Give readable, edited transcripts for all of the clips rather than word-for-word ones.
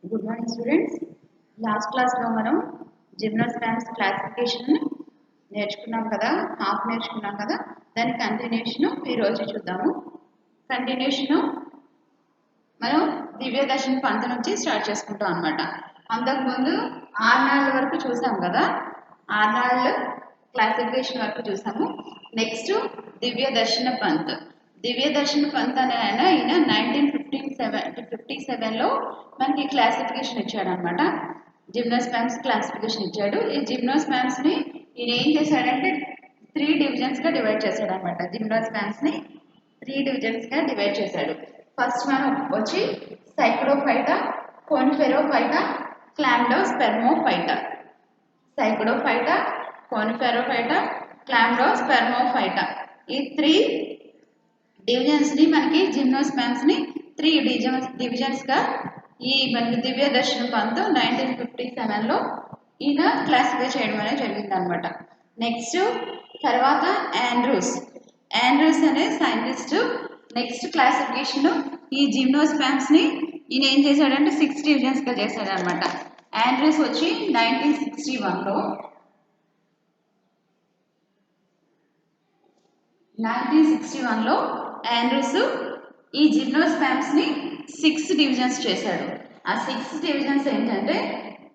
Good morning students. Last క్లాస్లో మనం gymnosperms classification నేర్చుకున్నాం కదా, హాఫ్ నేర్చుకున్నాం కదా. దాని కంటిన్యూషన్ ఈరోజు చూద్దాము. కంటిన్యూషన్ మనం దివ్యదర్శన్ పంత నుంచి స్టార్ట్ చేసుకుంటాం అనమాట. అంతకుముందు ఆర్నాళ్ళ వరకు చూసాం కదా, ఆర్నాళ్ళు క్లాసిఫికేషన్ వరకు చూసాము. నెక్స్ట్ దివ్యదర్శన పంత్. దివ్యదర్శన పంత్ అనే ఈయన 1957లో మనకి క్లాసిఫికేషన్ ఇచ్చాడు అనమాట. జిమ్నోస్పామ్స్ క్లాసిఫికేషన్ ఇచ్చాడు. ఈ జిమ్నోస్పామ్స్ని ఈయన ఏం చేశాడంటే 3 డివిజన్స్గా డివైడ్ చేశాడు అనమాట. జిమ్నోస్పామ్స్ని 3 డివిజన్స్గా డివైడ్ చేశాడు. ఫస్ట్ మనం వచ్చి సైక్రోఫైటా, కోనిఫెరోఫైటా, క్లామ్డోస్పెర్మోఫైటా. సైక్రోఫైటా, కోనిఫెరోఫైటా, క్లామ్డోస్పెర్మోఫైటా. ఈ 3 డివిజన్స్ని మనకి జిమ్నోస్పామ్స్ని 3 డివిజన్స్గా ఈ మనకి దివ్యదర్శన పంత్ 1957లో ఈయన క్లాసిఫై చేయడం అనేది జరిగిందనమాట. నెక్స్ట్ తర్వాత ఆండ్రూస్ అనే సైంటిస్ట్ నెక్స్ట్ క్లాసిఫికేషన్ ఈ జిమ్నోస్పామ్స్ని ఈయన ఏం చేశాడంటే 6 డివిజన్స్గా చేశాడనమాట. ఆండ్రూస్ వచ్చి 1961లో ఆండ్రూస్ ఈ జిమ్నోస్పామ్స్ని 6 డివిజన్స్ చేశాడు. ఆ 6 డివిజన్స్ ఏంటంటే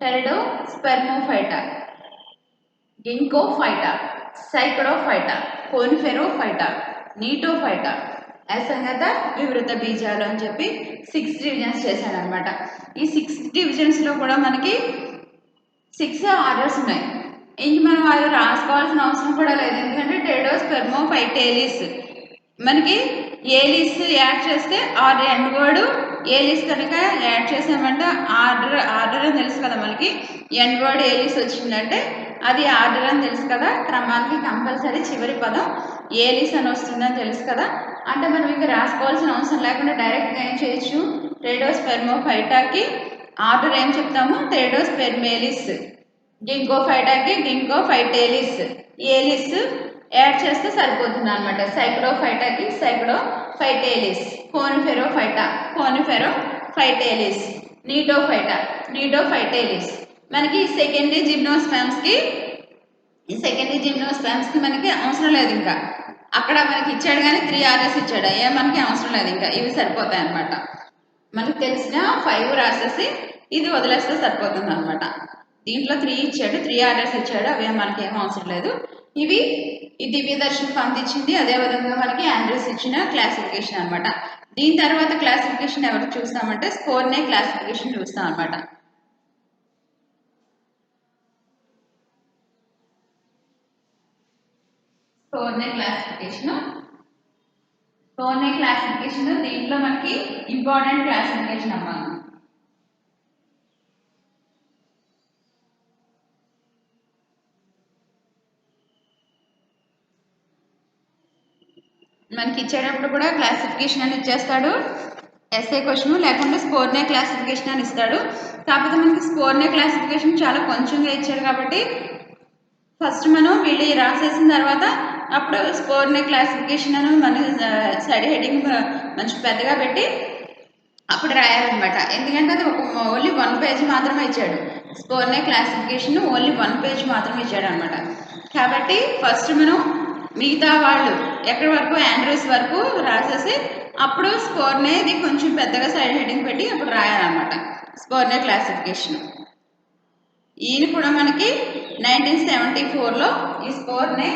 టెరిడోస్పెర్మోఫైటా, గింకోఫైటా, సైక్రోఫైటా, కోనిఫెరోఫైటా, నీటోఫైటా, అసంగత వివృత బీజాలు అని చెప్పి 6 డివిజన్స్ చేశాడనమాట. ఈ 6 డివిజన్స్లో కూడా మనకి 6 ఆర్డర్స్ ఉన్నాయి. ఇంక మనం అది రాసుకోవాల్సిన అవసరం కూడా లేదు, ఎందుకంటే టెరిడోస్పెర్మోఫైటేలిస్ మనకి ఏలిస్ యాడ్ చేస్తే ఆర్ ఎండ్ వర్డ్ ఏలిస్ కనుక యాడ్ చేసామంటే ఆర్డర్ అని తెలుసు కదా మనకి. ఎండ్ వర్డ్ ఏలిస్ వచ్చిందంటే అది ఆర్డర్ అని తెలుసు కదా. క్రమానికి కంపల్సరీ చివరి పదం ఏలిస్ అని వస్తుందని తెలుసు కదా. అంటే మనం ఇంకా రాసుకోవాల్సిన అవసరం లేకుండా డైరెక్ట్గా ఏం చేయొచ్చు, టెరిడోస్పెర్మోఫైటాకి ఆర్డర్ ఏం చెప్తాము, టెరిడోస్పెర్మేలిస్. గింకోఫైటాకి గింకోఫైటేలిస్, ఏలిస్ యాడ్ చేస్తే సరిపోతుంది అనమాట. సైక్రోఫైటాకి సైక్రోఫైటేలిస్, కోనిఫెరోఫైటేలిస్, నీటోఫైటేలిస్. మనకి సెకండరీ జిమ్నోస్పామ్స్కి మనకి అవసరం లేదు, ఇంకా అక్కడ మనకి ఇచ్చాడు కానీ 3 ఆర్డర్స్ ఇచ్చాడు, మనకి అవసరం లేదు, ఇంకా ఇవి సరిపోతాయి అనమాట. మనకు తెలిసిన 5 రాసేసి ఇది వదిలేస్తే సరిపోతుంది అనమాట. దీంట్లో 3 ఇచ్చాడు, 3 ఆర్డర్స్ ఇచ్చాడు, అవి మనకి ఏం అవసరం లేదు. ఇవి ఈ దివ్యదర్శన్ పంత్ ఇచ్చింది, అదేవిధంగా మనకి ఆండ్రూస్ ఇచ్చిన క్లాసిఫికేషన్ అనమాట. దీని తర్వాత క్లాసిఫికేషన్ ఎవరు చూస్తామంటే స్కోర్నే క్లాసిఫికేషన్ చూస్తాం అనమాట. స్కోర్నే క్లాసిఫికేషన్ దీంట్లో మనకి ఇంపార్టెంట్ క్లాసిఫికేషన్ అన్నమాట. మనకి ఇచ్చేటప్పుడు కూడా క్లాసిఫికేషన్ అని ఇచ్చేస్తాడు, ఎస్ఏ క్వశ్చన్, లేకుంటే స్కోర్నే క్లాసిఫికేషన్ అని ఇస్తాడు. కాకపోతే మనకి స్కోర్నే క్లాసిఫికేషన్ చాలా కొంచెంగా ఇచ్చాడు కాబట్టి ఫస్ట్ మనం వీళ్ళు రాసేసిన తర్వాత అప్పుడు స్కోర్నే క్లాసిఫికేషన్ అని మన సైడ్ హెడ్డింగ్ మంచి పెద్దగా పెట్టి అప్పుడు రాయాలన్నమాట. ఎందుకంటే అది ఓన్లీ 1 పేజ్ మాత్రమే ఇచ్చాడు. స్కోర్నే క్లాసిఫికేషన్ ఓన్లీ 1 పేజ్ మాత్రమే ఇచ్చాడు అనమాట. కాబట్టి ఫస్ట్ మనం మిగతా వాళ్ళు ఎక్కడి వరకు ఆండ్రూస్ వరకు రాసేసి అప్పుడు స్కోర్నేది కొంచెం పెద్దగా సైడ్ హెడ్డింగ్ పెట్టి అప్పుడు రాయాలన్నమాట. స్కోర్నే క్లాసిఫికేషన్ ఈయన కూడా మనకి 1974లో ఈ స్కోర్నే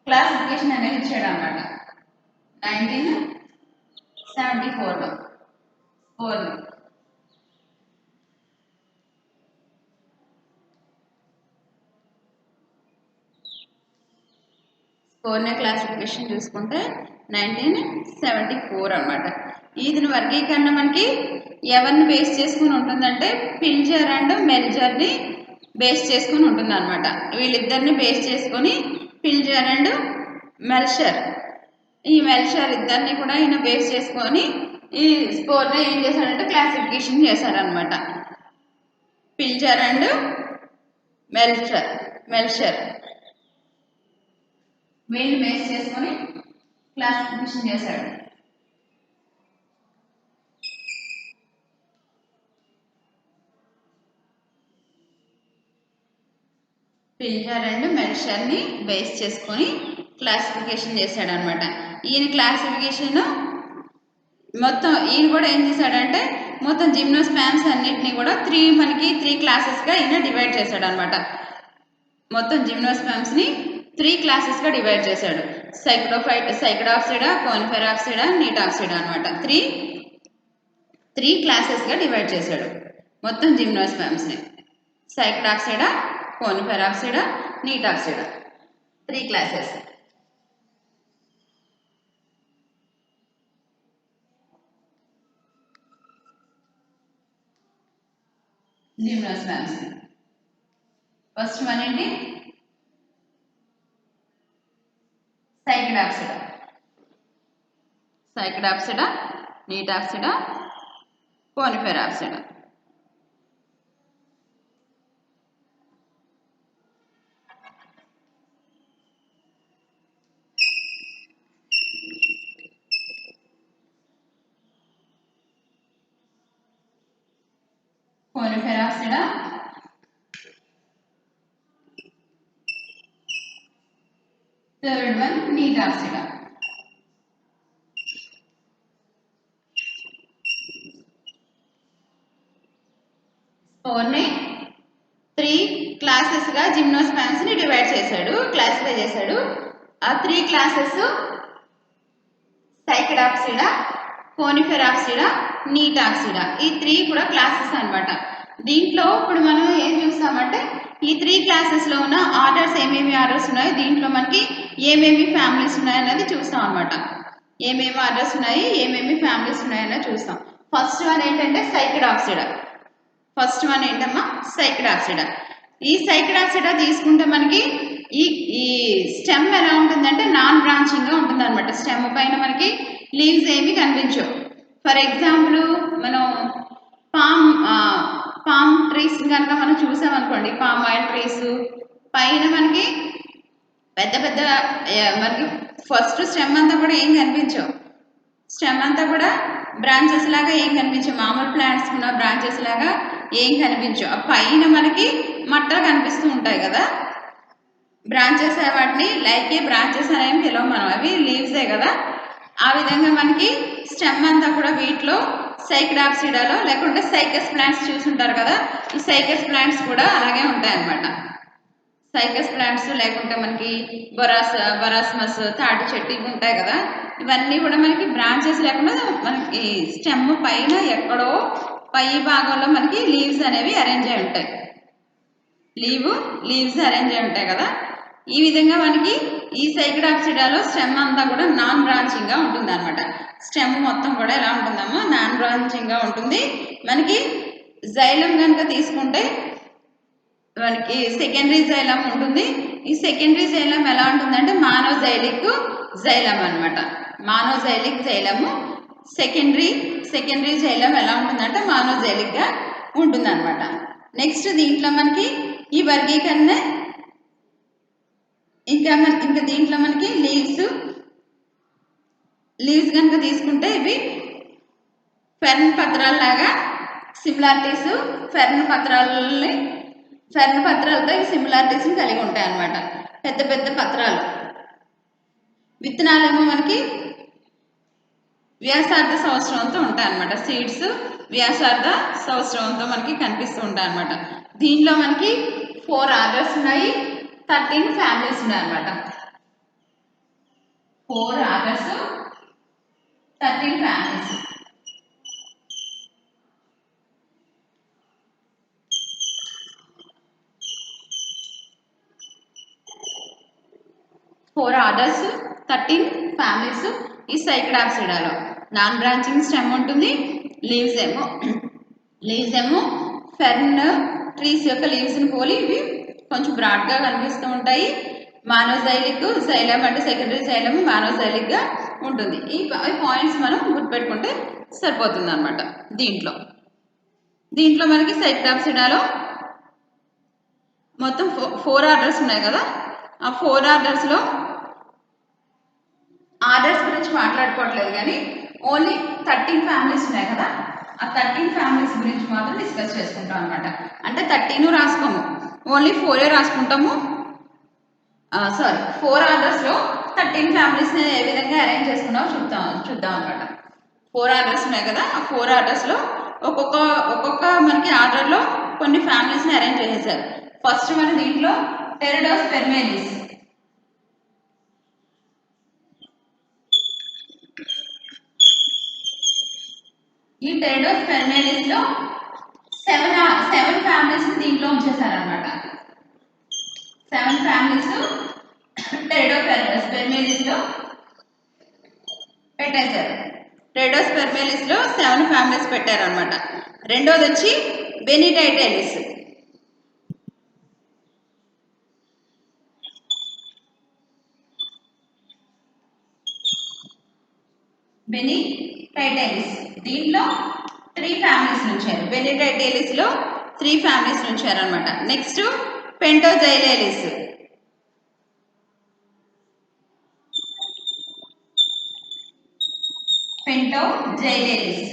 క్లాసిఫికేషన్ అనేది ఇచ్చాడు అనమాట. 1974లో స్కోర్నే క్లాసిఫికేషన్ చూసుకుంటే 1974 అనమాట. దీని వర్గీకరణ మనకి ఎవరిని బేస్ చేసుకుని ఉంటుందంటే పిల్జర్ అండ్ మెల్జర్ని బేస్ చేసుకుని ఉంటుంది అనమాట. వీళ్ళిద్దరిని బేస్ చేసుకొని పిల్జర్ అండ్ మెల్షర్, ఈ మెల్షర్ ఇద్దరిని కూడా ఈయన బేస్ చేసుకొని ఈ స్కోర్ని ఏం చేశాడంటే క్లాసిఫికేషన్ చేశారనమాట. పిల్జర్ అండ్ మెల్షర్ వీళ్ళు బేస్ చేసుకొని క్లాసిఫికేషన్ చేశాడు. పిల్జర్ అండ్ మెల్షర్ని బేస్ చేసుకొని క్లాసిఫికేషన్ చేశాడు అనమాట. ఈయన క్లాసిఫికేషన్ మొత్తం ఈయన కూడా ఏం చేశాడంటే మొత్తం జిమ్నోస్పామ్స్ అన్నిటినీ కూడా మనకి త్రీ క్లాసెస్గా ఈయన డివైడ్ చేశాడు అనమాట. మొత్తం జిమ్నోస్పామ్స్ని 3 క్లాసెస్గా డివైడ్ చేశాడు. సైకిడాప్సిడా, కోనిఫెరాప్సిడా, నీటాప్సిడా అనమాట. త్రీ క్లాసెస్గా డివైడ్ చేశాడు మొత్తం జిమ్నోస్పామ్స్ని. సైకిడాప్సిడా, కోనిఫెరాప్సిడా, నీటాప్సిడా 3 క్లాసెస్. జిమ్నోస్పామ్స్ ఫస్ట్ వన్ ఏంటి? సైకిడాప్సిడా, నీటాప్సిడా, కోనిఫెరాప్సిడా. కోనిఫెరాప్సిడా, థర్డ్ వన్ నీటాప్సిడా. ఫోర్ని 3 క్లాసెస్గా జిమ్నోస్పామ్స్ని డివైడ్ చేశాడు, క్లాసిఫై చేశాడు. ఆ 3 క్లాసెస్ సైకిడాప్సిడా, కోనిఫెరాప్సిడా, నీటాప్సిడా ఈ 3 కూడా క్లాసెస్ అనమాట. దీంట్లో ఇప్పుడు మనం ఏం చూస్తామంటే ఈ 3 క్లాసెస్లో ఉన్న ఆర్డర్స్ ఏమేమి ఆర్డర్స్ ఉన్నాయో దీంట్లో మనకి ఏమేమి ఫ్యామిలీస్ ఉన్నాయన్నది చూస్తాం అనమాట. ఏమేమి ఆర్డర్స్ ఉన్నాయి, ఏమేమి ఫ్యామిలీస్ ఉన్నాయన్నది చూస్తాం. ఫస్ట్ వన్ ఏంటంటే సైకిడాప్సిడా. ఫస్ట్ వన్ ఏంటమ్మా? సైకిడాప్సిడా. ఈ సైకిడాప్సిడా తీసుకుంటే మనకి ఈ స్టెమ్ ఎలా ఉంటుందంటే నాన్ బ్రాంచింగ్గా ఉంటుంది అనమాట. స్టెమ్ పైన మనకి లీవ్స్ ఏమి కనిపించవు. ఫర్ ఎగ్జాంపుల్ మనం పామ్ ట్రీస్ కనుక మనం చూసామనుకోండి, పామ్ ఆయిల్ ట్రీస్ పైన మనకి పెద్ద పెద్ద మనకి ఫస్ట్ స్టెమ్ అంతా కూడా ఏం కనిపించవు. స్టెమ్ అంతా కూడా బ్రాంచెస్ లాగా ఏం కనిపించవు. మామూలు ప్లాంట్స్ ఉన్న బ్రాంచెస్ లాగా ఏం కనిపించవు. ఆ పైన మనకి మట్టలు కనిపిస్తూ ఉంటాయి కదా బ్రాంచెస్. వాటిని లైక్ బ్రాంచెస్ అనేవి పిలవం మనం, అవి లీవ్సే కదా. ఆ విధంగా మనకి స్టెమ్ అంతా కూడా వీటిలో సైకిడాప్సిడాలో లేకుంటే సైకస్ ప్లాంట్స్ చూసుంటారు కదా, ఈ సైకస్ ప్లాంట్స్ కూడా అలాగే ఉంటాయి అన్నమాట. సైకస్ ప్లాంట్స్ లేకుంటే మనకి బొరాస్మస్, తాటి చెట్టు ఇవి ఉంటాయి కదా, ఇవన్నీ కూడా మనకి బ్రాంచెస్ లేకుండా మనకి స్టెమ్ పైన ఎక్కడో పై భాగంలో మనకి లీవ్స్ అనేవి అరేంజ్ అయి ఉంటాయి. లీవ్స్ అరేంజ్ అయి ఉంటాయి కదా. ఈ విధంగా మనకి ఈ సైకిడాప్సిడాలో స్టెమ్ అంతా కూడా నాన్ బ్రాంచింగ్గా ఉంటుంది అనమాట. స్టెమ్ మొత్తం కూడా ఎలా ఉంటుందమ్మా? నాన్ బ్రాంచింగ్గా ఉంటుంది. మనకి జైలం కనుక తీసుకుంటే మనకి సెకండరీ జైలం ఉంటుంది. ఈ సెకండరీ జైలం ఎలా ఉంటుందంటే మానోజైలిక్ జైలం అనమాట. మానోజైలిక్ జైలము సెకండరీ జైలం ఎలా ఉంటుందంటే మానోజైలిక్గా ఉంటుంది అనమాట. నెక్స్ట్ దీంట్లో మనకి ఈ వర్గీకరణ ఇంకా దీంట్లో మనకి లీవ్స్ కనుక తీసుకుంటే ఇవి ఫెర్న్ పత్రాల లాగా సిమిలారిటీస్, ఫెర్న్ పత్రాలతో ఈ సిమిలారిటీస్ని కలిగి ఉంటాయి అన్నమాట. పెద్ద పెద్ద పత్రాలు. విత్తనాలేమో మనకి వ్యాసార్థ సౌష్ఠవంతో ఉంటాయి అన్నమాట. సీడ్స్ వ్యాసార్థ సౌష్ఠవంతో మనకి కనిపిస్తూ ఉంటాయి అన్నమాట. దీంట్లో మనకి 4 ఆర్డర్స్ ఉన్నాయి, 13 ఫ్యామిలీస్ ఉన్నాయి అన్నమాట. 4 orders, 13 families. Four orders, 13 families ఈ సైకిడాప్సిడాలో. నాన్ బ్రాంచింగ్ స్టెమ్ ఉంటుంది. లీవ్స్ ఏమో ఫెర్న్ ట్రీస్ యొక్క లీవ్స్ని పోలి ఇవి కొంచెం బ్రాడ్గా కనిపిస్తూ ఉంటాయి. మానోజైలిక్ జైలం అంటే సెకండరీ జైలము మానోజైలిక్గా ఉంటుంది. ఈ పాయింట్స్ మనం గుర్తుపెట్టుకుంటే సరిపోతుంది అనమాట. దీంట్లో మనకి సైకిడాప్సిడాలో మొత్తం 4 ఆర్డర్స్ ఉన్నాయి కదా. ఆ 4 ఆర్డర్స్లో ఆర్డర్స్ గురించి మాట్లాడుకోవట్లేదు కానీ ఓన్లీ 13 ఫ్యామిలీస్ ఉన్నాయి కదా, ఆ 13 ఫ్యామిలీస్ గురించి మాత్రం డిస్కస్ చేసుకుంటాం అనమాట. అంటే 13 రాసుకోము, ఓన్లీ 4 రాసుకుంటాము. సారీ 4 ఆర్డర్స్లో 13 ఫ్యామిలీస్ని ఏ విధంగా అరేంజ్ చేసుకున్నామో చూద్దాం అనమాట. 4 ఆర్డర్స్ ఉన్నాయి కదా, ఆ 4 ఆర్డర్స్లో ఒక్కొక్క మనకి ఆర్డర్లో కొన్ని ఫ్యామిలీస్ని అరేంజ్ చేసేసారు. ఫస్ట్ మన దీంట్లో టెరిడోస్ పెర్మేలిస్. ఈ టెరిడోస్ పెర్మేలిస్లో 7 ఫ్యామిలీస్ని దీంట్లో ఉంచేసారనమాట. 7 ఫ్యామిలీస్ టెరిడోస్ పెర్మేలిస్లో పెట్టేశారు. టెరిడోస్ పెర్మేలిస్లో 7 ఫ్యామిలీస్ పెట్టారనమాట. రెండోది వచ్చి బెనిటైటైలిస్. బెనిటైటైలిస్ దీంట్లో 3 ఫ్యామిలీస్ ఉంచారు. బెనిటైటైలిస్లో 3 ఫ్యామిలీస్ ఉంచారనమాట. Next Pentoxylales. పెంటోజైలేలిస్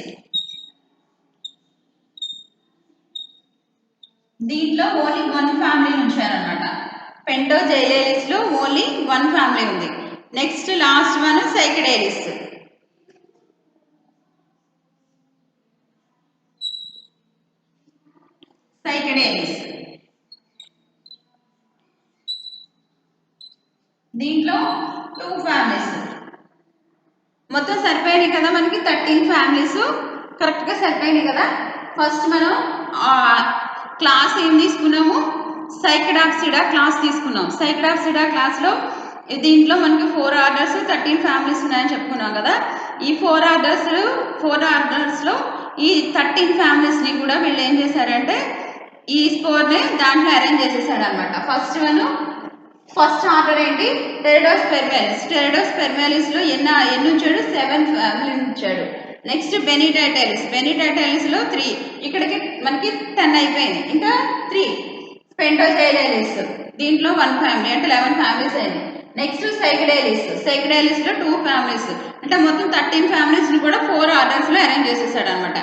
దీంట్లో ఓన్లీ 1 ఫ్యామిలీ ఉంచారనమాట. పెంటోజైలేలిస్లో ఓన్లీ 1 ఫ్యామిలీ ఉంది. Next last one Cycadales. దీంట్లో 2 ఫ్యామిలీస్. మొత్తం సరిపోయినాయి కదా మనకి 13 ఫ్యామిలీస్ కరెక్ట్గా సరిపోయినాయి కదా. ఫస్ట్ మనం క్లాస్ ఏం తీసుకున్నాము, సైకిడాప్సిడా క్లాస్ తీసుకున్నాం. సైకిడాప్సిడా క్లాస్లో దీంట్లో మనకి 4 ఆర్డర్స్ 13 ఫ్యామిలీస్ ఉన్నాయని చెప్పుకున్నాం కదా. ఈ 4 ఆర్డర్స్లో ఈ 13 ఫ్యామిలీస్ని కూడా వీళ్ళు ఏం చేశారంటే ఈ స్కోర్ని దాంట్లో అరేంజ్ చేసేసాడు అనమాట. ఫస్ట్ ఆర్డర్ ఏంటి, టెరిడోస్ పెర్మేలిస్. టెరిడోస్ పెర్మేలిస్లో ఎన్ని ఉంచాడు, 7 ఫ్యామిలీ ఉంచాడు. నెక్స్ట్ బెనిటైటైలిస్లో 3, ఇక్కడికి మనకి 10 అయిపోయింది, ఇంకా 3. పెంటోజైలేలిస్ దీంట్లో 1 ఫ్యామిలీ అంటే 11 ఫ్యామిలీస్ అయింది. నెక్స్ట్ సైకిడేలిస్లో 2 ఫ్యామిలీస్ అంటే మొత్తం 13 ఫ్యామిలీస్ని కూడా 4 ఆర్డర్స్లో అరేంజ్ చేసేసాడు అనమాట.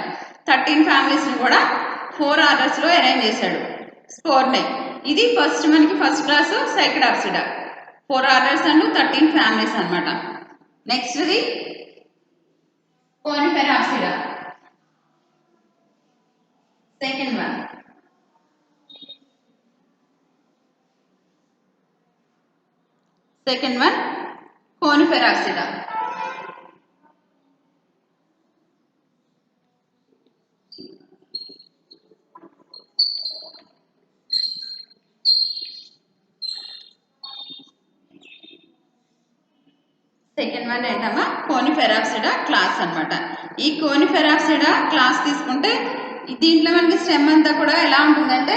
13 ఫ్యామిలీస్ని కూడా 4 ఆర్డర్స్లో అరేంజ్ చేశాడు స్కోర్ని. ఇది మనకి first class Cycadopsida 4 orders and 13 families అనమాట. నెక్స్ట్ది Coniferopsida second one. Coniferopsida. Second one ఏంటమ్మా, కోనిఫెరాప్సిడా క్లాస్ అనమాట. ఈ కోనిఫెరాప్సిడా క్లాస్ తీసుకుంటే దీంట్లో మనకి స్టెమ్ అంతా కూడా ఎలా ఉంటుందంటే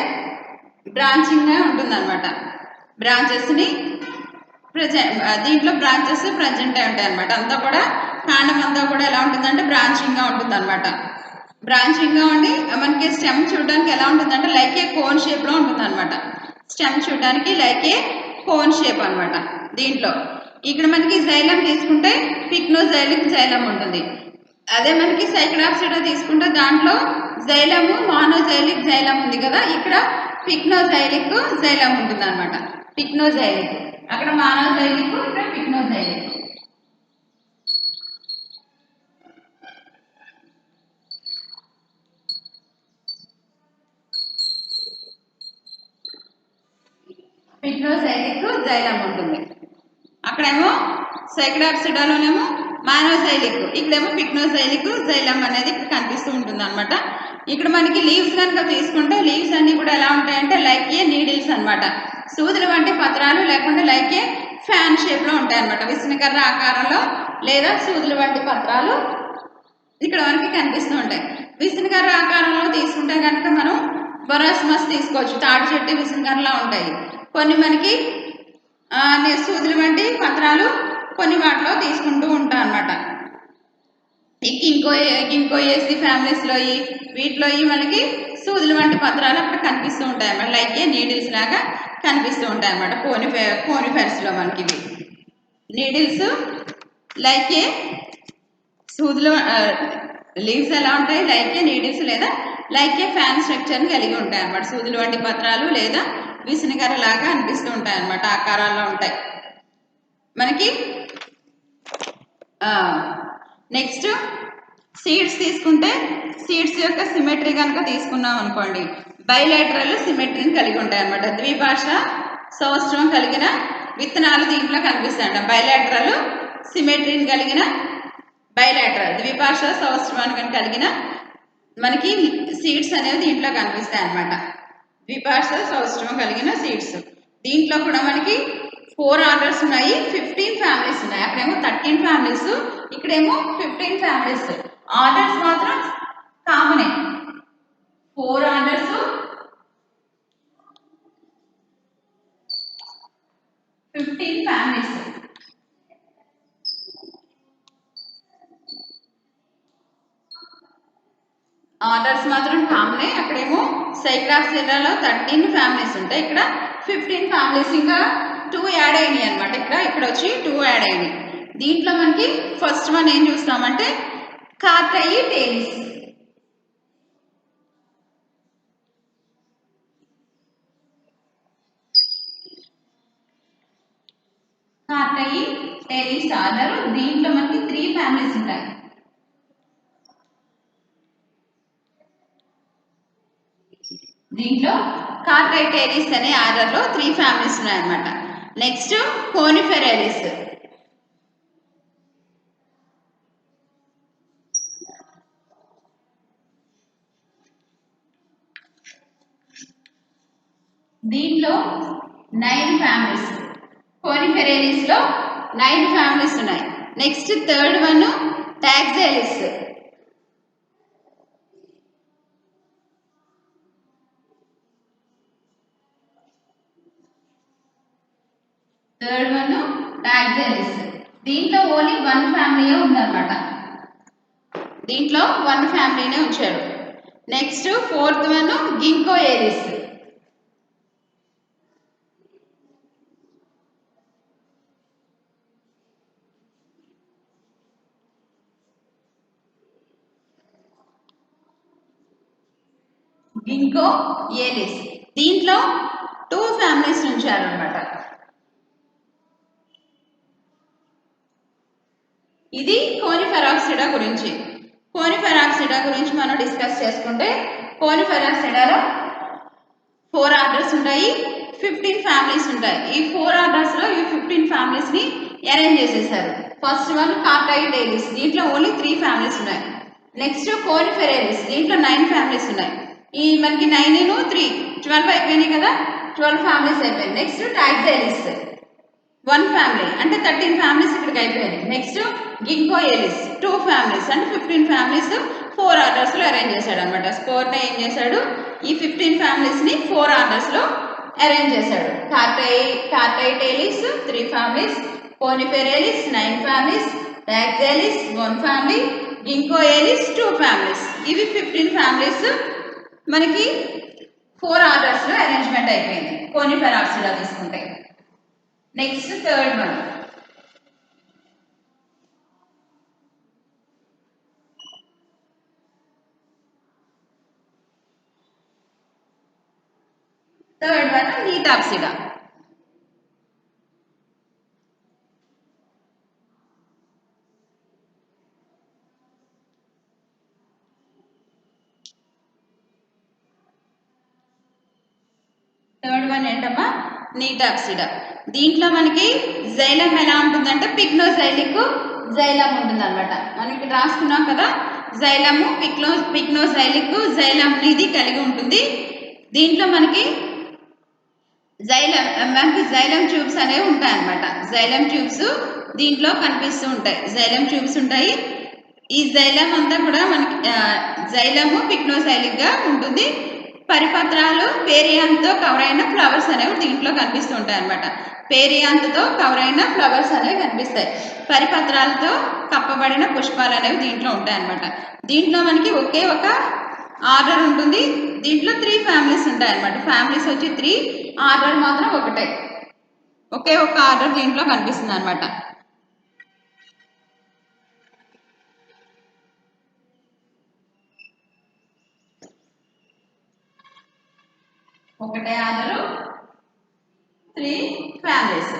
బ్రాంచింగ్గా ఉంటుంది అనమాట. బ్రాంచెస్ని దీంట్లో బ్రాంచెస్ ప్రజెంట్ అయి ఉంటాయి అనమాట. అంతా కూడా కాండం అంతా కూడా ఎలా ఉంటుందంటే బ్రాంచింగ్గా ఉంటుంది అనమాట. బ్రాంచింగ్గా ఉండి మనకి స్టెమ్ చూడడానికి ఎలా ఉంటుందంటే లైక్ ఏ కోన్ షేప్లో ఉంటుంది అనమాట. స్టెమ్ చూడడానికి లైక్ ఏ కోన్ షేప్ అనమాట. దీంట్లో ఇక్కడ మనకి జైలం తీసుకుంటే పిక్నోజైలిక్ జైలం ఉంటుంది. అదే మనకి సైకిడాప్సిడా తీసుకుంటే దాంట్లో జైలము మానోజైలిక్ జైలం ఉంది కదా, ఇక్కడ పిక్నోజైలిక్ జైలం ఉంటుంది అనమాట. పిక్నోజైలిక్ అక్కడ మానోజైలిక్, ఇక్కడ పిక్నోజైలిక్. పిక్నోజైలిక్ జైలం ఉంటుంది. అక్కడేమో సైకిడాప్సిడాలోనేమో మానోజైలిక్, ఇక్కడేమో పిక్నోజైలిక్ జైలం అనేది కనిపిస్తూ ఉంటుంది అనమాట. ఇక్కడ మనకి లీవ్స్ కనుక తీసుకుంటే లీవ్స్ అన్ని కూడా ఎలా ఉంటాయంటే లైక్ ఏ నీడిల్స్ అనమాట. సూదుల వంటి పత్రాలు లేకుండా లైక్ ఏ ఫ్యాన్ షేప్లో ఉంటాయి అనమాట. విసనకర్ర ఆకారంలో లేదా సూదుల వంటి పత్రాలు ఇక్కడ మనకి కనిపిస్తూ ఉంటాయి. విసనకర్ర ఆకారంలో తీసుకుంటే కనుక మనం బొరాస్మస్ తీసుకోవచ్చు. తాడి చెట్టు విసనకర్రలా ఉంటాయి. కొన్ని మనకి సూదుల వంటి పత్రాలు కొన్ని వాటిలో తీసుకుంటూ ఉంటాం అనమాట. ఇంకో ఏసీ ఫ్యామిలీస్లో వీటిలో మనకి సూదుల వంటి పత్రాలు అక్కడ కనిపిస్తూ ఉంటాయి అన్నమాట. లైక్ ఏ నీడిల్స్ లాగా కనిపిస్తూ ఉంటాయి అన్నమాట. కోనిఫెర్స్లో మనకి ఇవి నీడిల్స్ లైక్ ఏ సూదుల లీవ్స్ ఎలా ఉంటాయి, లైక్ ఏ నీడిల్స్ లేదా లైక్ ఏ ఫ్యాన్ స్ట్రక్చర్ని కలిగి ఉంటాయి అన్నమాట. సూదుల వంటి పత్రాలు లేదా విసనకర్ర లాగా అనిపిస్తూ ఉంటాయి అన్నమాట, ఆకారాల్లో ఉంటాయి మనకి. నెక్స్ట్ సీడ్స్ తీసుకుంటే సీడ్స్ యొక్క సిమెట్రీ కనుక తీసుకున్నాం అనుకోండి, బైలాటరల్ సిమెట్రీని కలిగి ఉంటాయి అన్నమాట. ద్విభాష సౌష్ఠవం కలిగిన విత్తనాలు దీంట్లో కనిపిస్తాయంట. బైలాటరల్ సిమెట్రీని కలిగిన బైలాటరల్ ద్విభాష సౌష్ఠవాన్ని కలిగిన మనకి సీడ్స్ అనేవి దీంట్లో కనిపిస్తాయి అన్నమాట. ద్విభాష సౌష్ఠవం కలిగిన సీడ్స్. దీంట్లో కూడా మనకి 4 ఆర్డర్స్ ఉన్నాయి, 15 ఫ్యామిలీస్ ఉన్నాయి. అక్కడేమో 13 ఫ్యామిలీస్, ఇక్కడేమో 15 ఫ్యామిలీస్. ఆర్డర్స్ మాత్రం కామనే, 4 ఆర్డర్స్ 15 ఫ్యామిలీస్. ఆర్డర్స్ మాత్రం కామనే. అక్కడేమో సైక్రాప్సిల్లాలో 13 ఫ్యామిలీస్ ఉంటాయి, ఇక్కడ 15 ఫ్యామిలీస్. ఇంకా 2 యాడ్ అయినాయి అనమాట. ఇక్కడ వచ్చి 2 యాడ్ అయినాయి. దీంట్లో మనకి ఫస్ట్ వన్ ఏం చూస్తామంటే కార్టయి టేలిస్. కార్టయి టేలిస్ ఆర్డర్. దీంట్లో మనకి 3 ఫ్యామిలీస్ ఉంటాయి. దీంట్లో కార్టైటేరిస్ అనే ఆర్డర్లో 3 ఫ్యామిలీస్ ఉన్నాయన్నమాట. Next Coniferales. దీంట్లో 9 ఫ్యామిలీస్. కోనిఫెరేలిస్ లో 9 ఫ్యామిలీస్ ఉన్నాయి. Next third one Taxales. Third one Taxales. దీంట్లో ఓన్లీ 1 ఫ్యామిలీయే ఉందన్నమాట. దీంట్లో 1 ఫ్యామిలీనే ఉంచారు. Next fourth one Ginkgoales. Ginkgoales. దీంట్లో 2 ఫ్యామిలీస్ ఉంచారు అన్నమాట. ఇది కోనిఫెరాక్సిడా గురించి. కోనిఫెరాక్సిడా గురించి మనం డిస్కస్ చేసుకుంటే కోనిఫెరాక్సిడాలో 4 ఆర్డర్స్ ఉంటాయి, 15 ఫ్యామిలీస్ ఉంటాయి. ఈ 4 ఆర్డర్స్ లో ఈ 15 ఫ్యామిలీస్ ని అరేంజ్ చేసేసారు. First one Cordaitales. దీంట్లో ఓన్లీ 3 ఫ్యామిలీస్ ఉన్నాయి. Next Coniferales. దీంట్లో 9 ఫ్యామిలీస్ ఉన్నాయి. ఈ మనకి 9 3 12 అయిపోయినాయి కదా, 12 ఫ్యామిలీస్ అయిపోయాయి. నెక్స్ట్ టాక్సైలిస్ 1 ఫ్యామిలీ అంటే 13 ఫ్యామిలీస్ ఇక్కడికి అయిపోయాయి. నెక్స్ట్ గింకోయేలిస్ 2 ఫ్యామిలీస్ అంటే 15 ఫ్యామిలీస్ 4 ఆర్డర్స్ లో అరేంజ్ చేశాడు అనమాట. స్కోర్ ఏం చేశాడు, ఈ 15 ఫ్యామిలీస్ ని 4 ఆర్డర్స్ లో అరేంజ్ చేశాడు. కార్టైటేలిస్ 3 ఫ్యామిలీస్, కోనిఫెరేలిస్ 9 ఫ్యామిలీస్, టాక్సైలిస్ 1 ఫ్యామిలీ, గింకోయేలిస్ 2 ఫ్యామిలీస్. ఇవి 15 ఫ్యామిలీస్ మనకి 4 ఆర్డర్స్ లో అరేంజ్మెంట్ అయిపోయింది కోనిఫెరాక్సిడా తీసుకుంటే. Next third one Gnetopsida. Third one ఏంటమ్మా, నీటాప్సిడా. దీంట్లో మనకి జైలం ఎలా ఉంటుందంటే పిక్నోజైలిక్ జైలం ఉంటుంది అనమాట. మనం ఇక్కడ రాసుకున్నాం కదా, జైలము పిక్నోజైలిక్ జైలం ఇది కలిగి ఉంటుంది. దీంట్లో మనకి జైలం ట్యూబ్స్ అనేవి ఉంటాయి అనమాట. జైలం ట్యూబ్స్ దీంట్లో కనిపిస్తూ ఉంటాయి. జైలం ట్యూబ్స్ ఉంటాయి. ఈ జైలం అంతా కూడా మనకి జైలము పిక్నోజైలిక్ గా ఉంటుంది. పరిపత్రాలు పేరియాంతో కవర్ అయిన ఫ్లవర్స్ అనేవి దీంట్లో కనిపిస్తూ ఉంటాయి అనమాట. పేరియాంతో కవర్ అయిన ఫ్లవర్స్ అనేవి కనిపిస్తాయి. పరిపత్రాలతో కప్పబడిన పుష్పాలు అనేవి దీంట్లో ఉంటాయి అనమాట. దీంట్లో మనకి ఒకే ఒక ఆర్డర్ ఉంటుంది. దీంట్లో 3 ఫ్యామిలీస్ ఉంటాయి అనమాట. ఫ్యామిలీస్ వచ్చి 3, ఆర్డర్ మాత్రం ఒకటే. ఒకే ఒక ఆర్డర్ దీంట్లో కనిపిస్తుంది అనమాట. ఒకటే ఆర్డరు 3 ఫ్యామిలీస్.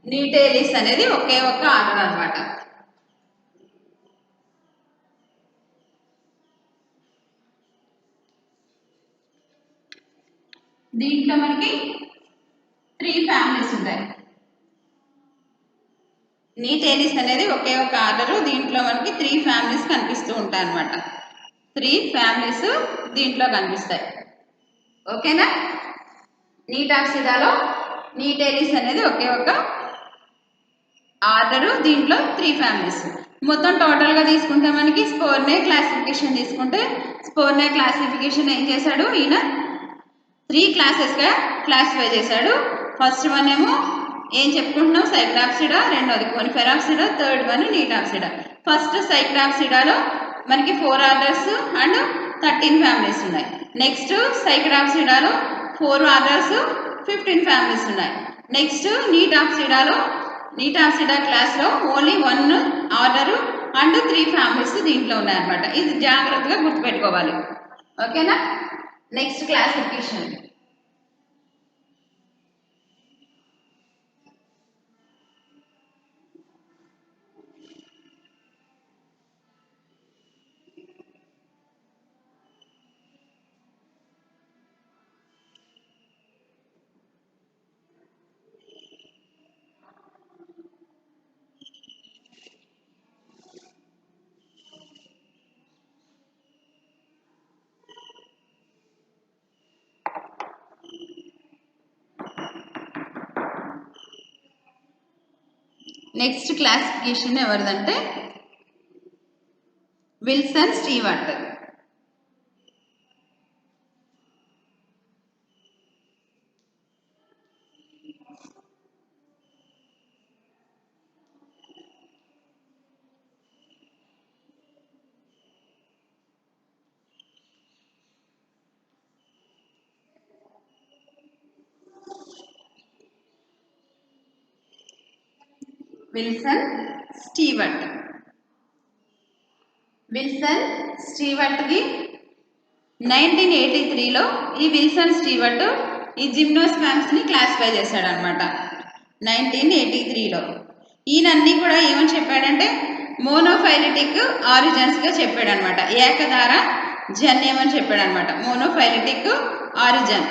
నీటేలిస్ అనేది ఒకే ఒక ఆర్డర్ అన్నమాట. దీంట్లో మనకి 3 ఫ్యామిలీస్ ఉంటాయి. నీటేలిస్ అనేది ఒకే ఒక ఆర్డర్. దీంట్లో మనకి 3 ఫ్యామిలీస్ కనిపిస్తూ ఉంటాయి అన్నమాట. 3 ఫ్యామిలీస్ దీంట్లో కనిపిస్తాయి. ఓకేనా? నీటాప్సిడాలో నీటేలిస్ అనేది ఒకే ఒక ఆర్డర్. దీంట్లో 3 ఫ్యామిలీస్. మొత్తం టోటల్గా తీసుకుంటే మనకి స్పోర్నే క్లాసిఫికేషన్ తీసుకుంటే స్పోర్నే క్లాసిఫికేషన్ ఏం చేశాడు ఈయన 3 క్లాసెస్గా క్లాసిఫై చేశాడు. ఫస్ట్ వన్ ఏమో ఏం చెప్పుకుంటున్నాం సైక్రాప్సిడా, రెండోది కోనిఫెరాప్సిడా, థర్డ్ వన్ నీటాప్సిడా. ఫస్ట్ సైక్రాప్సిడాలో మనకి 4 ఆర్డర్స్ అండ్ 13 ఫ్యామిలీస్ ఉన్నాయి. నెక్స్ట్ సైక్రాప్సిడాలో 4 ఆర్డర్స్ 15 ఫ్యామిలీస్ ఉన్నాయి. నెక్స్ట్ నీటాప్సిడా క్లాస్లో ఓన్లీ 1 ఆర్డర్ అండ్ 3 ఫ్యామిలీస్ దీంట్లో ఉన్నాయన్నమాట. ఇది జాగ్రత్తగా గుర్తుపెట్టుకోవాలి. ఓకేనా? Next classification. నెక్స్ట్ క్లాసిఫికేషన్ ఎవరిదంటే విల్సన్ స్టీవర్ట్. విల్సన్ స్టీవర్ట్ది 1983లో ఈ విల్సన్ స్టీవర్ట్ ఈ జిమ్నోస్పామ్స్ని క్లాసిఫై చేశాడనమాట. 1983లో ఈయనన్నీ కూడా ఏమని చెప్పాడంటే మోనోఫైలిటిక్ ఆరిజన్స్గా చెప్పాడనమాట. ఏకధార జన్యం అని చెప్పాడనమాట. మోనోఫైలిటిక్ ఆరిజన్.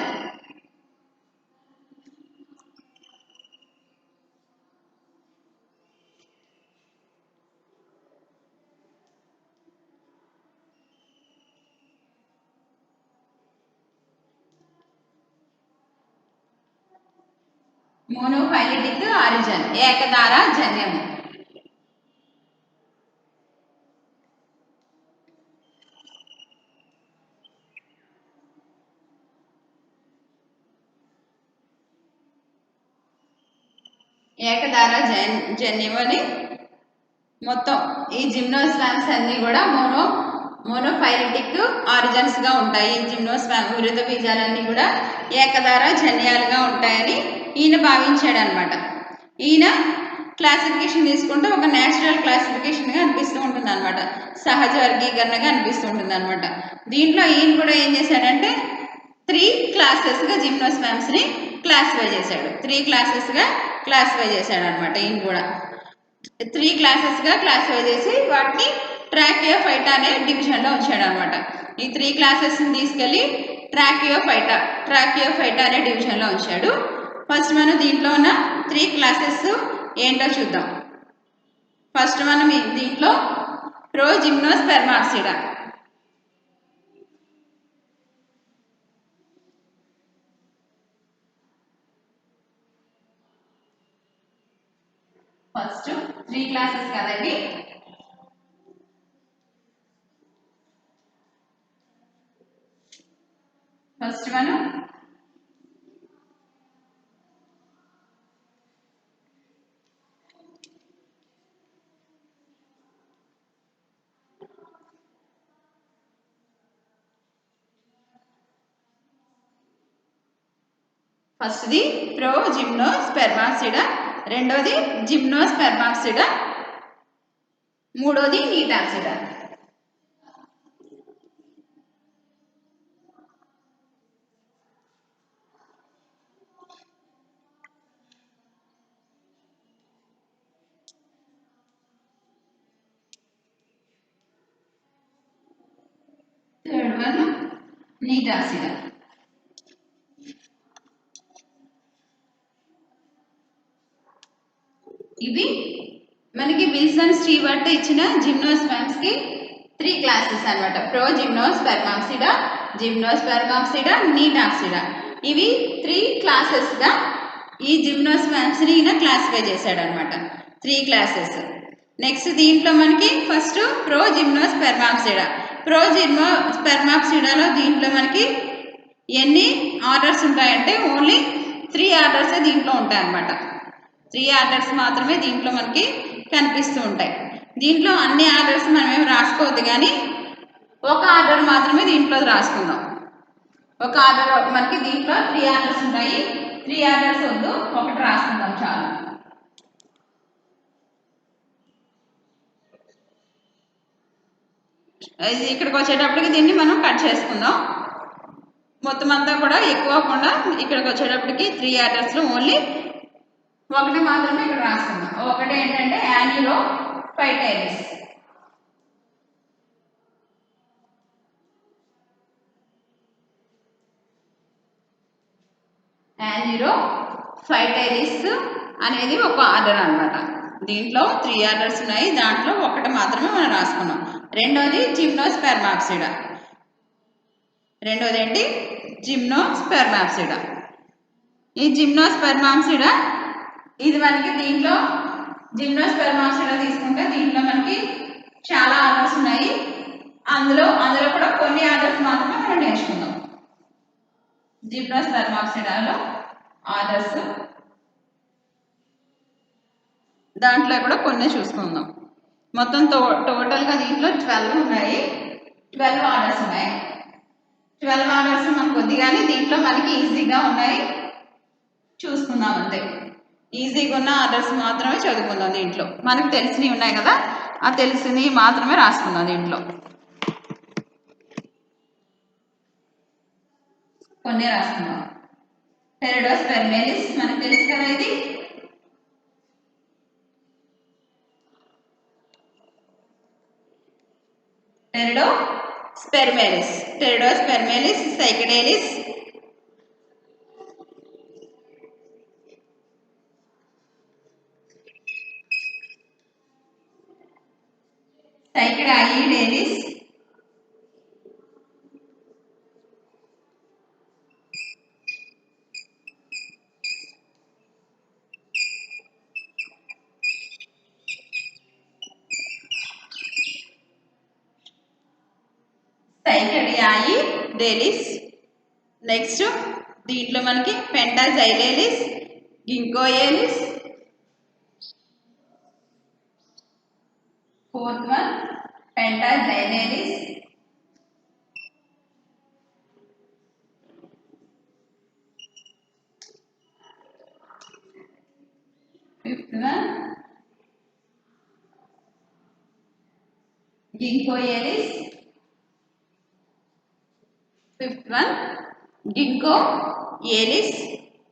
మోనోఫైలిటిక్ ఆరిజన్ ఏకధార జన్యము. ఏకధార జన్యం అని మొత్తం ఈ జిమ్నోస్పామ్స్ అన్నీ కూడా మోనోఫైలిటిక్ ఆరిజన్స్గా ఉంటాయి. ఈ జిమ్నోస్పామ్ విరుద్ధ బీజాలన్నీ కూడా ఏకధార జన్యాలుగా ఉంటాయని ఈయన భావించాడు అనమాట. ఈయన క్లాసిఫికేషన్ తీసుకుంటే ఒక నేచురల్ క్లాసిఫికేషన్గా అనిపిస్తూ ఉంటుంది అనమాట. సహజ వర్గీకరణగా అనిపిస్తూ ఉంటుంది అనమాట. దీంట్లో ఈయన కూడా ఏం చేశాడంటే 3 క్లాసెస్గా జిమ్నోస్పామ్స్ని క్లాసిఫై చేశాడు. 3 క్లాసెస్గా క్లాసిఫై చేశాడు అనమాట. ఈయన కూడా 3 క్లాసెస్గా క్లాసిఫై చేసి వాటిని ట్రాకియోఫైటా అనే డివిజన్లో ఉంచాడు అనమాట. ఈ 3 క్లాసెస్ని తీసుకెళ్ళి ట్రాకియోఫైటా అనే డివిజన్లో ఉంచాడు. ఫస్ట్ మనం దీంట్లో ఉన్న 3 క్లాసెస్ ఏంటో చూద్దాం. ఫస్ట్ మనం దీంట్లో ప్రోజిమ్నోస్పెర్మాప్సిడా. ఫస్ట్ 3 క్లాసెస్ కదండి. ఫస్ట్ మనం ఫస్ట్ది ప్రోజిమ్నోస్పెర్మాప్సిడా, రెండోది జిమ్నోస్పెర్మాప్సిడా, మూడోది నీటాప్సిడా. నీటాసిడా. ఇవి మనకి విల్సన్ స్టీవర్ట్ ఇచ్చిన జిమ్నోస్పెర్మ్స్ కి 3 క్లాసెస్ అన్నమాట. ప్రో జిమ్నోస్పెర్మాప్సిడా, జిమ్నోస్పెర్మాప్సిడా, నీటాక్సిడా. ఇవి 3 క్లాసెస్ గా ఈ జిమ్నోస్పెర్మ్స్ ని ఈయన క్లాసిఫై చేశాడు అనమాట. 3 క్లాసెస్. నెక్స్ట్ దీంట్లో మనకి ఫస్ట్ ప్రో జిమ్నోస్పెర్మాప్సిడా. ప్రో జిమ్నోస్పెర్మాప్సిడాలో దీంట్లో మనకి ఎన్ని ఆర్డర్స్ ఉంటాయంటే ఓన్లీ 3 ఆర్డర్స్ దీంట్లో ఉంటాయి అన్నమాట. 3 ఆర్డర్స్ మాత్రమే దీంట్లో మనకి కనిపిస్తూ ఉంటాయి. దీంట్లో అన్ని ఆర్డర్స్ మనం ఏమి రాసుకోవద్దు, కానీ ఒక ఆర్డర్ మాత్రమే దీంట్లో రాసుకుందాం. ఒక ఆర్డర్ మనకి దీంట్లో 3 ఆర్డర్స్ ఉంటాయి. 3 ఆర్డర్స్ వద్దు, ఒకటి రాసుకుందాం చాలు. ఇక్కడికి వచ్చేటప్పటికి దీన్ని మనం కట్ చేసుకుందాం. మొత్తం అంతా కూడా ఎక్కువ అవ్వకుండా ఇక్కడికి వచ్చేటప్పటికి 3 ఆర్డర్స్లో ఓన్లీ ఒకటి మాత్రమే ఇక్కడ రాసుకుందాం. ఒకటి ఏంటంటే యానిరోఫైటైలిస్. యానిరోఫైటైలిస్ అనేది ఒక ఆర్డర్ అన్నమాట. దీంట్లో 3 ఆర్డర్స్ ఉన్నాయి, దాంట్లో ఒకటి మాత్రమే మనం రాసుకున్నాం. రెండోది జిమ్నోస్పెర్మాప్సిడా. రెండోది ఏంటి? జిమ్నోస్పెర్మాప్సిడా. ఈ జిమ్నోస్పెర్మాప్సిడా ఇది మనకి దీంట్లో జిమ్నోస్పెర్మాప్సిడా తీసుకుంటే దీంట్లో మనకి చాలా ఆర్డర్స్ ఉన్నాయి. అందులో కూడా కొన్ని ఆర్డర్స్ మాత్రమే మనం నేర్చుకుందాం. జిమ్నోస్పెర్మాప్సిడాలో ఆర్డర్స్ దాంట్లో కూడా కొన్ని చూసుకుందాం. మొత్తం టోటల్గా దీంట్లో 12 ఉన్నాయి. 12 ఆర్డర్స్ ఉన్నాయి. 12 ఆర్డర్స్ మనకు కొద్దిగానే దీంట్లో మనకి ఈజీగా ఉన్నాయి, చూసుకుందాం అంతే. ఈజీగా ఉన్న ఆర్డర్స్ మాత్రమే చదువుకుందాం. దీంట్లో మనకు తెలిసినవి ఉన్నాయి కదా, ఆ తెలిసినవి మాత్రమే రాసుకుందాం. దీంట్లో కొన్ని రాసుకుందాం. టెరిడోస్పెర్మేలిస్ మనకు తెలుసు కదా, ఇది టెరిడోస్పెర్మేలిస్, సైకడేలిస్, సైకడాయిడేలిస్, సైకడియాయిడేలిస్. నెక్స్ట్ దీంట్లో మనకి Pentoxylales, Ginkgoales. Fourth one Pentoxylales. Fifth one Ginkgoales. Fifth one Ginkgoales.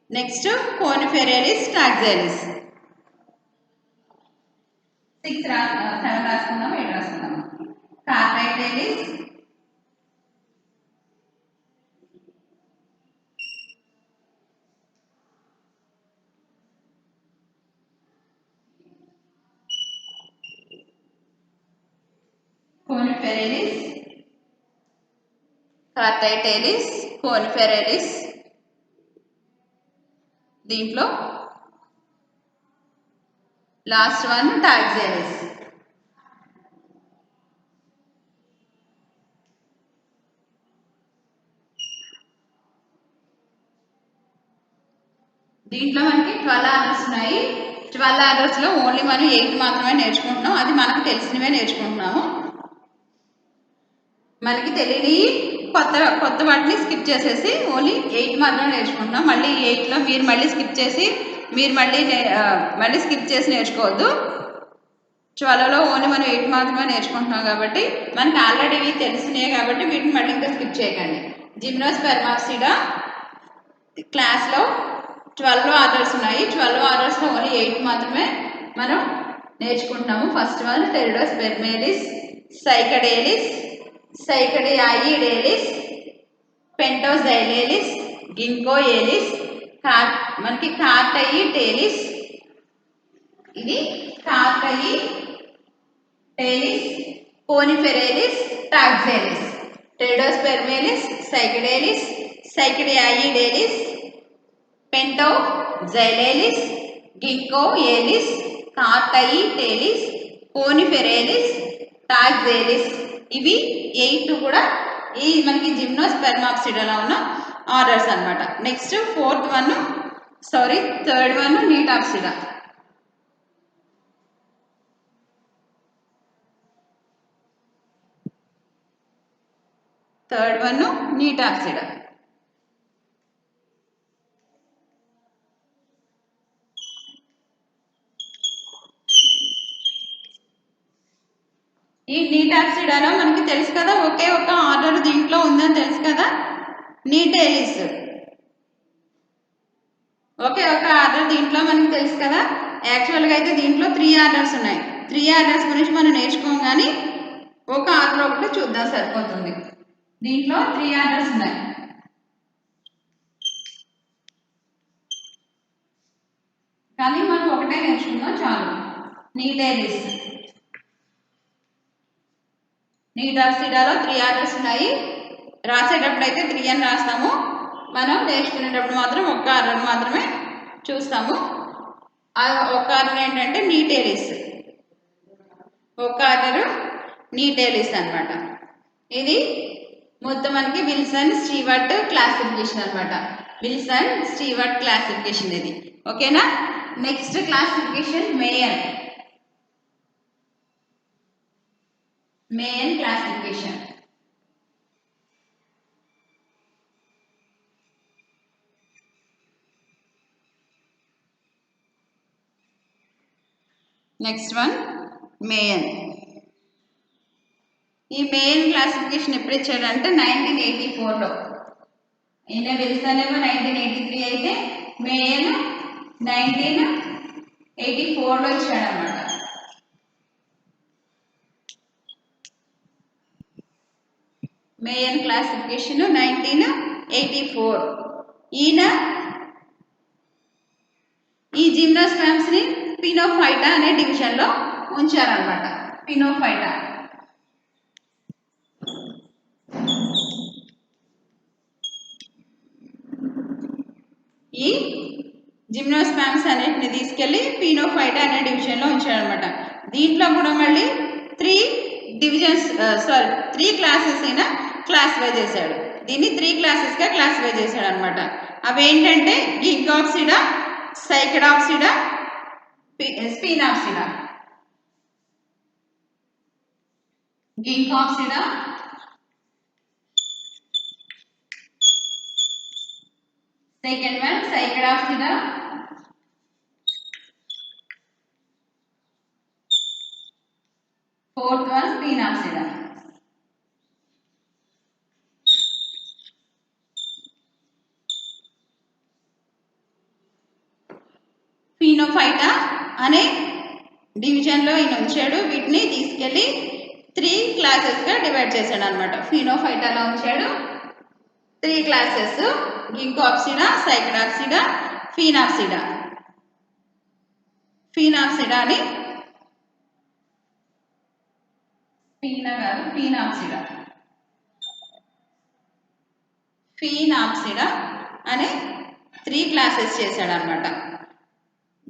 Next Coniferales, Taxales. 7 రాసుకుందాం, 8 రాసుకుందాం. Cordaitales, Coniferales, Cordaitales, Coniferales. దీంట్లో లాస్ట్ వన్ టాక్సైలిస్. దీంట్లో మనకి 12 ఆర్డర్స్ ఉన్నాయి. 12 ఆర్డర్స్లో ఓన్లీ మనం 8 మాత్రమే నేర్చుకుంటున్నాం. అది మనకు తెలిసినవే నేర్చుకుంటున్నాము. మనకి తెలియని కొత్త వాటిని స్కిప్ చేసేసి ఓన్లీ 8 మాత్రమే నేర్చుకుంటున్నాం. మళ్ళీ 8లో మీరు మళ్ళీ స్కిప్ చేసి మళ్ళీ స్కిప్ చేసి నేర్చుకోవద్దు. 12లో ఓన్లీ మనం 8 మాత్రమే నేర్చుకుంటున్నాం కాబట్టి మనకి ఆల్రెడీ ఇవి తెలిసినాయి కాబట్టి వీటిని మళ్ళీ ఇంకా స్కిప్ చేయకండి. జిమ్నోస్పెర్మాప్సిడా క్లాస్లో 12 ఆర్డర్స్ ఉన్నాయి. 12 ఆర్డర్స్లో ఓన్లీ 8 మాత్రమే మనం నేర్చుకుంటున్నాము. ఫస్ట్ వన్ టెరిడోస్పెర్మేలిస్, సైకడేలిస్, సైకడియాయిడేలిస్, పెంటోజైలేలిస్, గింకోయేలిస్, మనకి కార్టయి టేలిస్, ఇది కార్టయి టేలిస్, కోనిఫెరేలిస్, టాక్సేలిస్, టెరిడోస్పెర్మేలిస్, సైకిడేలిస్, సైకిడియాయిడేలిస్, పెంటోజైలేలిస్, గింకోయేలిస్, కార్టయి టేలిస్, కోనిఫెరేలిస్, టాక్సేలిస్. ఇవి 8 కూడా ఈ మనకి జిమ్నోస్పెర్మాప్సిడాలో ఉన్న ఆర్డర్స్ అన్నమాట. Next third one Gnetopsida. Third one Gnetopsida. ఈ నీటాప్సిడాలో మనకి తెలుసు కదా, ఒకే ఒక ఆర్డర్ దీంట్లో ఉందని తెలుసు కదా, నీటేలిస్. ఒకే ఒక ఆర్డర్ దీంట్లో మనకి తెలుసు కదా. యాక్చువల్గా అయితే దీంట్లో 3 ఆర్డర్స్ ఉన్నాయి. 3 ఆర్డర్స్ గురించి మనం నేర్చుకోం, కానీ ఒక ఆర్డర్ ఒకటి చూద్దాం సరిపోతుంది. దీంట్లో 3 ఆర్డర్స్ ఉన్నాయి. కానీ మనం ఒకటే నేర్చుకుందాం చాలు. నీటేలిస్. నీటాప్సిడాలో 3 ఆర్డర్స్ ఉన్నాయి. రాసేటప్పుడు అయితే 3 అని రాస్తాము. మనం నేర్చుకునేటప్పుడు మాత్రం ఒక్క ఆర్డర్ మాత్రమే చూస్తాము. ఆ ఒక్క ఆర్డర్ ఏంటంటే నీటేలిస్. ఒక్క ఆర్డర్ నీటేలిస్ అనమాట. ఇది మొత్తం మనకి విల్సన్ స్టీవర్ట్ క్లాసిఫికేషన్ అనమాట. విల్సన్ స్టీవర్ట్ క్లాసిఫికేషన్ ఇది. ఓకేనా. Next classification Meyen. Meyen classification. Next one Meyen. ఈ మేయన్ క్లాసిఫికేషన్ ఎప్పుడు ఇచ్చాడంటే 1984లో. ఈయన విల్సన్ ఏమో 1983 అయితే మేయన్ 1984లో ఇచ్చాడనమాట. మేయన్ క్లాసిఫికేషన్ 1984. ఈయన ఈ జిమ్నోస్పెర్మ్స్ ని పినోఫైటా అనే డివిజన్ లో ఉంచారనమాట. పినోఫైటా. ఈ జిమ్నోస్పెర్మ్స్ అన్నిటిని తీసుకెళ్లి పినోఫైటా అనే డివిజన్ లో ఉంచారనమాట. దీంట్లో కూడా మళ్ళీ 3 క్లాసెస్ అయినా క్లాసిఫై చేశాడు. దీన్ని 3 క్లాసెస్ గా క్లాసిఫై చేశాడు అనమాట. అవి ఏంటంటే గింకోప్సిడా, సైకిడాప్సిడా, స్పినాప్సిడా. గింకోప్సిడా, సెకండ్ వన్ సైకిడాప్సిడా, ఫోర్త్ వన్ స్పినాప్సిడా. పినోఫైటా అనే డివిజన్ లో ఈయన ఉంచాడు. వీటిని తీసుకెళ్లి 3 క్లాసెస్ గా డివైడ్ చేశాడు అనమాట. పినోఫైటాలో ఉంచాడు 3 క్లాసెస్. గింకోప్సిడా, సైకిడాప్సిడా, ఫీనాప్సిడా. ఫీనాప్సిడాని ఫీనాప్సిడా. ఫీనాప్సిడా అనే 3 క్లాసెస్ చేశాడు అనమాట.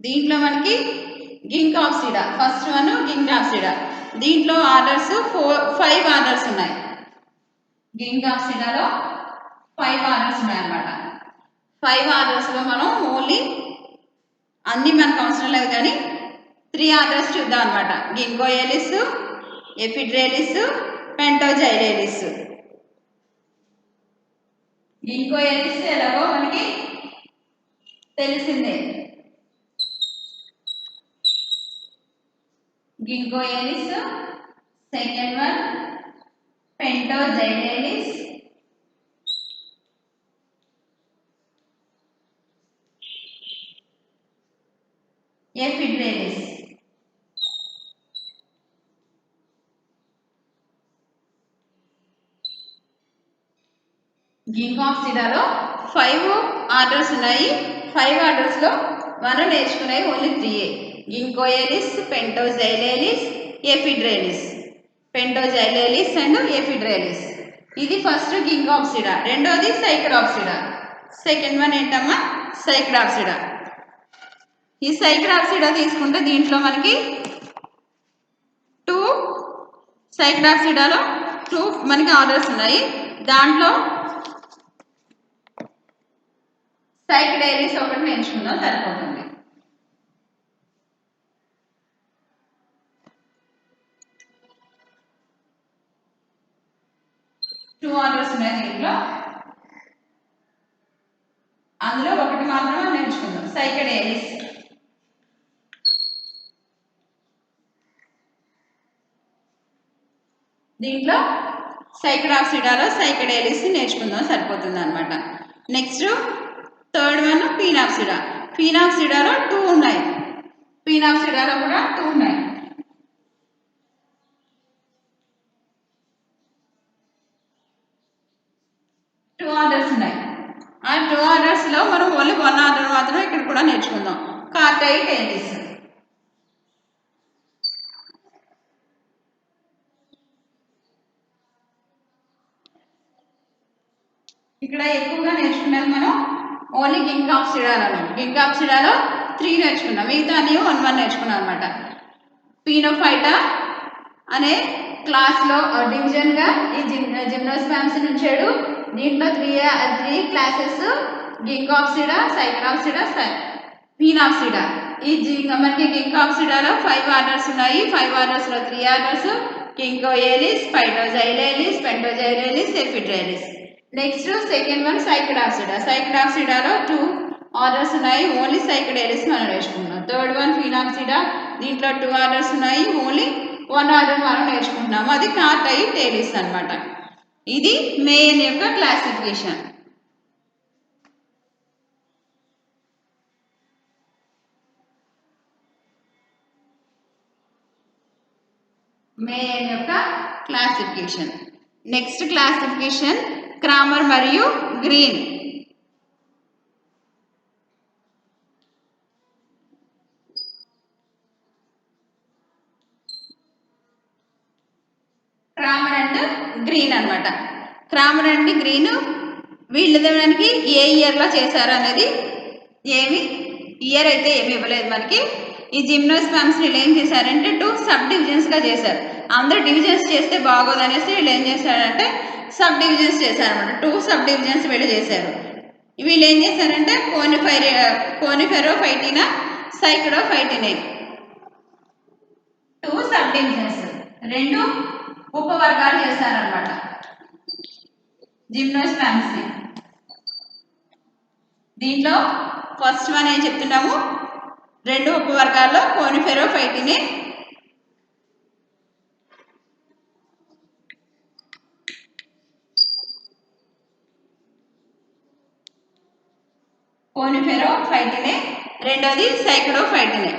దీంట్లో మనకి గింకోప్సిడా ఫస్ట్ వన్. గింకోప్సిడా దీంట్లో ఆర్డర్స్ 5 ఆర్డర్స్ ఉన్నాయి. గింకోప్సిడాలో 5 ఆర్డర్స్ ఉన్నాయి అన్నమాట. 5 ఆర్డర్స్ లో మనం ఓన్లీ అన్ని మనకు అవసరం లేదు, కానీ 3 ఆర్డర్స్ చూద్దాం అనమాట. గింకోయేలిస్, ఎఫిడ్రేలిస్, పెంటోజైలేలిస్. గింకోయేలిస్ ఎలాగో మనకి తెలిసిందే. గింకోయేలిస్, సెకండ్ వన్ పెంటోజైలేలిస్, ఎఫిడ్రేలిస్. గింగాప్సిడాలో 5 ఆర్డర్స్ ఉన్నాయి. 5 ఆర్డర్స్లో మనం నేర్చుకునేవి ఓన్లీ 3. గింకోయలిస్, పెంటోజైలేలిస్, ఎఫిడ్రేలిస్. పెంటోజైలేలిస్ అండ్ ఎఫిడ్రేలిస్. ఇది ఫస్ట్ గింగాప్సిడా. రెండోది సైక్రాప్సిడా. సెకండ్ వన్ ఏంటమ్మా? సైక్రాప్సిడా. ఈ సైక్రాప్సిడా తీసుకుంటే దీంట్లో మనకి 2 సైక్రాప్సిడాలో 2 మనకి ఆర్డర్స్ ఉన్నాయి. దాంట్లో సైక్డేలిస్ ఒకటి నేర్చుకుందాం సరిపోతుంది. టూ ఆర్డర్స్ ఉన్నాయి దీంట్లో. అందులో ఒకటి మాత్రమే నేర్చుకుందాం, సైక్డేలిస్. దీంట్లో సైక్రాప్సిడాలో సైక్డేలిస్ నేర్చుకుందాం సరిపోతుంది అనమాట. Next third one Pinopsida. పీనాప్సిడాలో 2 ఉన్నాయి. పీనాప్సిడాలో కూడా 2 ఉన్నాయి. టూ ఆర్డర్స్ ఉన్నాయి. ఆ 2 ఆర్డర్స్లో మనం ఓన్లీ 1 ఆర్డర్ మాత్రం ఇక్కడ కూడా నేర్చుకుందాం, కార్టైటేలిస్. ఇక్కడ ఎక్కువగా నేర్చుకునేది మనం ఓన్లీ గింగాప్సిడాలో. గింగాప్సిడాలో 3 నేర్చుకున్నాం, మిగతా అన్ని 1 నేర్చుకున్నాం అనమాట. పీనోఫైటా అనే క్లాస్లో డివిజన్గా ఈ జిమ్నోస్పామ్స్ ఉంచాడు. దీంట్లో 3 క్లాసెస్: గింగాప్సిడా, సైక్రాప్సిడా, పీనాప్సిడా. ఈ మనకి గింగాప్సిడాలో 5 ఆర్డర్స్ ఉన్నాయి. 5 ఆర్డర్స్లో 3 ఆర్డర్స్: గింకోయేలిస్, పైటోజైలేలిస్, Pentoxylales, Ephedrales. Next second one Cycadopsida. సైక్రాప్సిడాలో 2 ఆర్డర్స్ ఉన్నాయి, ఓన్లీ సైక్డేలిస్ మనం నేర్చుకుంటున్నాం. Third one Pinopsida. దీంట్లో 2 ఆర్డర్స్ ఉన్నాయి, ఓన్లీ 1 ఆర్డర్ మనం నేర్చుకుంటున్నాము, అది కార్టైటేలిస్ అనమాట. ఇది మెయిన్ యొక్క క్లాసిఫికేషన్. మెయిన్ యొక్క క్లాసిఫికేషన్. నెక్స్ట్ క్లాసిఫికేషన్ క్రామర్ మరియు గ్రీన్. క్రామర్ అండ్ గ్రీన్ అనమాట. క్రామర్ అండ్ గ్రీన్ వీళ్ళకి ఏ ఇయర్లో చేశారు అనేది ఏమి ఇయర్ అయితే ఏమి ఇవ్వలేదు మనకి. ఈ జిమ్నోస్పామ్స్ వీళ్ళు ఏం చేశారంటే 2 సబ్ డివిజన్స్గా చేశారు. అందరూ డివిజన్స్ చేస్తే బాగోదు అనేసి వీళ్ళు ఏం చేశారంటే సబ్ డివిజన్స్ చేశారనమాట. 2 సబ్ డివిజన్స్ వీళ్ళు చేశారు. వీళ్ళు ఏం చేశారంటే కోనిఫెరోఫైటినా, సైక్డోఫైటినే 2 సబ్ డివిజన్స్, 2 ఉపవర్గాలు చేశారనమాట జిమ్నోస్పామ్స్ ని. దీంట్లో ఫస్ట్ వన్ ఏం చెప్తున్నాము, 2 ఉపవర్గాల్లో కోనిఫెరోఫైటినే, రెండోది సైక్డోఫైటినే.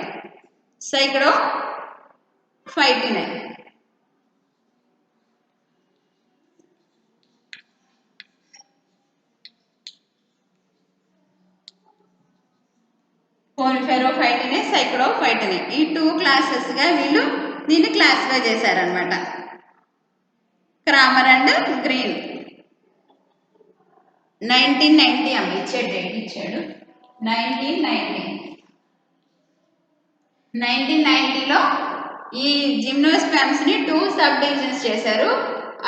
కోనిఫెరోఫైటినే, సైక్డోఫైటినే ఈ 2 క్లాసెస్గా వీళ్ళు దీన్ని క్లాసిఫై చేశారనమాట. క్రామర్ అండ్ గ్రీన్ 1990 అమ్మ ఇచ్చాడు, డేట్ ఇచ్చాడు 1990లో ఈ జిమ్నోస్పామ్స్ని 2 సబ్ డివిజన్స్ చేశారు.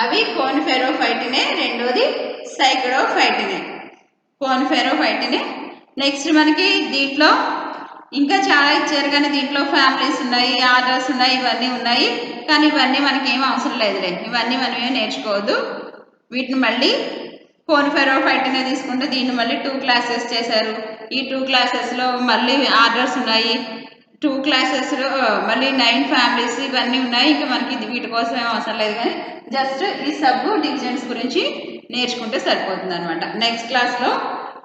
అవి కోనిఫెరోఫైటినే, రెండోది సైక్డోఫైటినే. నెక్స్ట్ మనకి దీంట్లో ఇంకా చాలా ఇచ్చారు, కానీ దీంట్లో ఫ్యామిలీస్ ఉన్నాయి, ఆర్డర్స్ ఉన్నాయి, ఇవన్నీ ఉన్నాయి. కానీ ఇవన్నీ మనకి ఏం అవసరం లేదులే, ఇవన్నీ మనం ఏం నేర్చుకోవద్దు. వీటిని మళ్ళీ కోనిఫెరోఫైటినే తీసుకుంటే దీన్ని మళ్ళీ 2 క్లాసెస్ చేశారు. ఈ 2 క్లాసెస్లో మళ్ళీ ఆర్డర్స్ ఉన్నాయి. 2 క్లాసెస్లో మళ్ళీ 9 ఫ్యామిలీస్ ఇవన్నీ ఉన్నాయి. ఇంకా మనకి వీటి కోసం ఏం అవసరం లేదు, కానీ జస్ట్ ఈ సబ్ డివిజన్స్ గురించి నేర్చుకుంటే సరిపోతుంది అనమాట. నెక్స్ట్ క్లాస్లో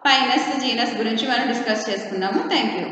పైనస్ జీనస్ గురించి మనం డిస్కస్ చేసుకుందాము. Thank you.